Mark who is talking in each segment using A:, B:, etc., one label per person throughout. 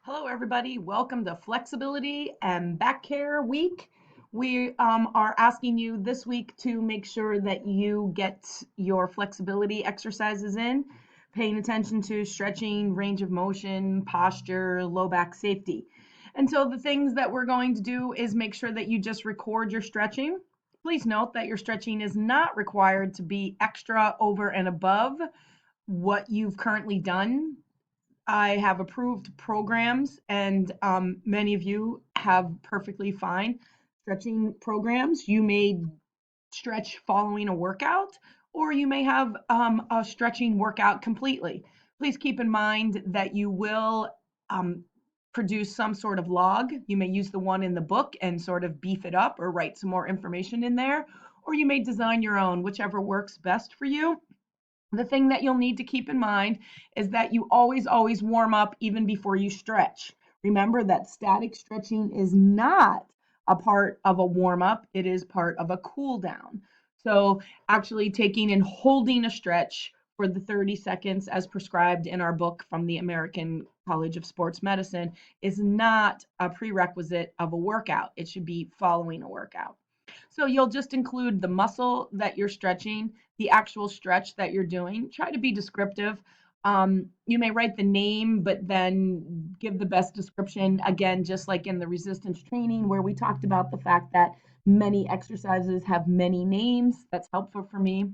A: Hello, everybody. Welcome to Flexibility and Back Care Week. We are asking you this week to make sure that you get your flexibility exercises in, paying attention to stretching, range of motion, posture, low back safety. And so the things that we're going to do is make sure that you just record your stretching. Please note that your stretching is not required to be extra over and above what you've currently done. I have approved programs, and many of you have perfectly fine stretching programs. You may stretch following a workout, or you may have a stretching workout completely. Please keep in mind that you will um, produce some sort of log. You may use the one in the book and sort of beef it up or write some more information in there, or you may design your own, whichever works best for you. The thing that you'll need to keep in mind is that you always warm up even before you stretch. Remember that static stretching is not a part of a warm up, it is part of a cool down. So, actually taking and holding a stretch for the 30 seconds as prescribed in our book from the American College of Sports Medicine is not a prerequisite of a workout. It should be following a workout. So you'll just include the muscle that you're stretching, the actual stretch that you're doing. Try to be descriptive. You may write the name, but then give the best description. Again, just like in the resistance training, where we talked about the fact that many exercises have many names. That's helpful for me.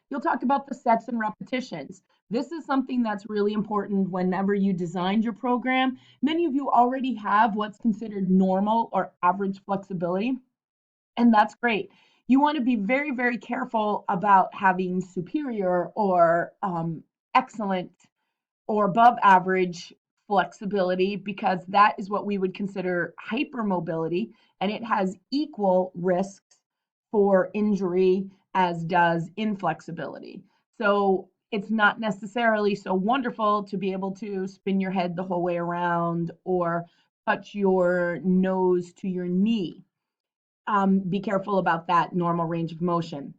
A: You'll talk about the sets and repetitions. This is something that's really important whenever you designed your program. Many of you already have what's considered normal or average flexibility, and that's great. You want to be very careful about having superior or excellent or above average flexibility, because that is what we would consider hypermobility, and it has equal risks for injury as does inflexibility. So it's not necessarily so wonderful to be able to spin your head the whole way around or touch your nose to your knee. Be careful about that normal range of motion.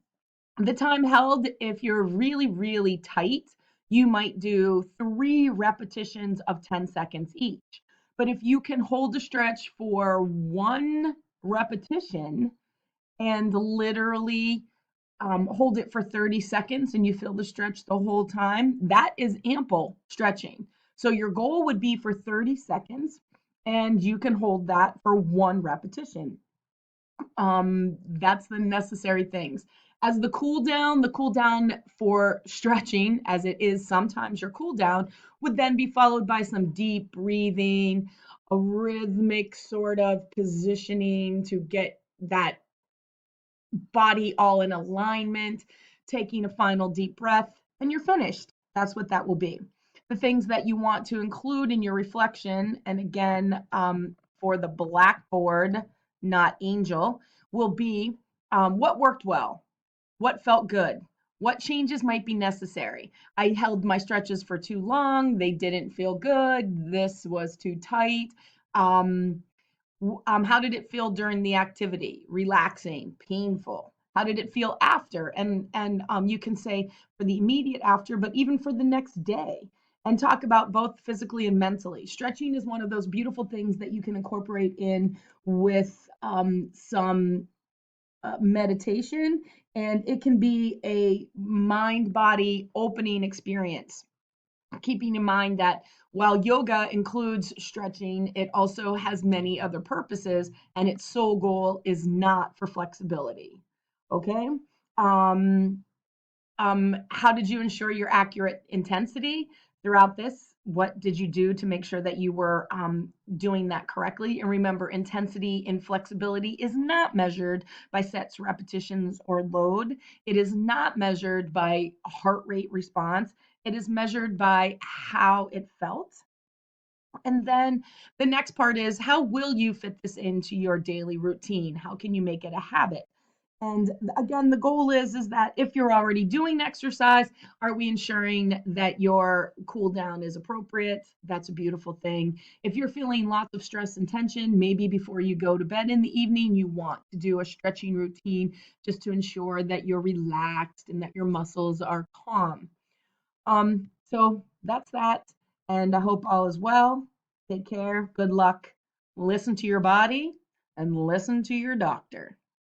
A: The time held, if you're really tight, you might do 3 repetitions of 10 seconds each. But if you can hold a stretch for 1 repetition and literally hold it for 30 seconds and you feel the stretch the whole time, that is ample stretching. So your goal would be for 30 seconds and you can hold that for 1 repetition. That's the necessary things. As the cool down for stretching, as it is sometimes your cool down, would then be followed by some deep breathing, a rhythmic sort of positioning to get that body all in alignment, taking a final deep breath, and you're finished. That's what that will be. The things that you want to include in your reflection, and again, for the blackboard, not angel, will be what worked well, what felt good, what changes might be necessary. I held my stretches for too long, they didn't feel good, this was too tight. Um, how did it feel during the activity? Relaxing, painful. How did it feel after? And you can say for the immediate after, but even for the next day, and talk about both physically and mentally. Stretching is one of those beautiful things that you can incorporate in with some meditation, and it can be a mind body opening experience, keeping in mind that while yoga includes stretching, it also has many other purposes, and its sole goal is not for flexibility. Okay. Um, how did you ensure your accurate intensity throughout this? What did you do to make sure that you were doing that correctly? And remember, intensity in flexibility is not measured by sets, repetitions, or load. It is not measured by heart rate response. It is measured by how it felt. And then the next part is, how will you fit this into your daily routine? How can you make it a habit? And again, the goal is that if you're already doing exercise, are we ensuring that your cool down is appropriate? That's a beautiful thing. If you're feeling lots of stress and tension, maybe before you go to bed in the evening, you want to do a stretching routine just to ensure that you're relaxed and that your muscles are calm. So that's that. And I hope all is well. Take care. Good luck. Listen to your body and listen to your doctor.